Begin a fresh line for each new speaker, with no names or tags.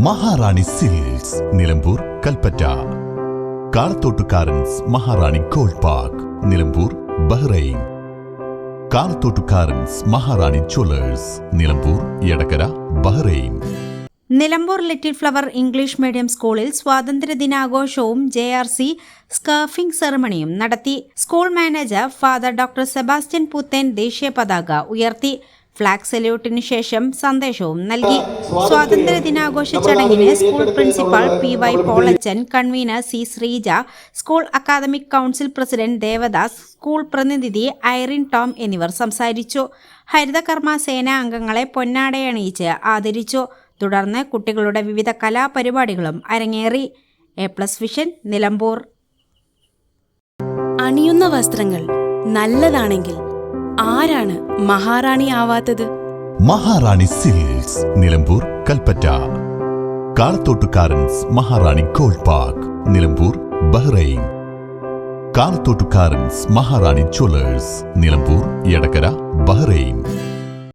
മഹാറാണി silks, Nilambur, Kalpetta. Kalathottukarans Maharani gold park, Nilambur, Bahrain. Kalathottukarans Maharani jewellers, Nilambur, Edakkara, Bahrain.
Nilambur little flower English medium സ്കൂളിൽ സ്വാതന്ത്ര്യദിനാഘോഷവും JRC scarfing സെറമണിയും നടത്തി. School manager father doctor Sebastian Poothen ദേശീയ പതാക ഉയർത്തി. ഫ്ളാഗ് സല്യൂട്ടിന് ശേഷം സന്ദേശവും നൽകി. സ്വാതന്ത്ര്യദിനാഘോഷ ചടങ്ങിന് school principal PY Polachan, convener C Sreeja, school academic council president Devadas, school പ്രതിനിധി ഐറിൻ ടോം എന്നിവർ സംസാരിച്ചു. ഹരിതകർമ്മ സേനാ അംഗങ്ങളെ പൊന്നാടയണിയിച്ച് ആദരിച്ചു. തുടർന്ന് കുട്ടികളുടെ വിവിധ കലാപരിപാടികളും അരങ്ങേറി. A+ vision, Nilambur.
അണിയുന്ന വസ്ത്രങ്ങൾ നല്ലതാണെങ്കിൽ ആരാണ് മഹാറാണി ആവാത്തത്?
മഹാറാണി silks, Nilambur, Kalpetta. Kalathottukarans Maharani gold park, Nilambur, Bahrain. Kalathottukarans Maharani jewellers, Nilambur, Edakkara, Bahrain.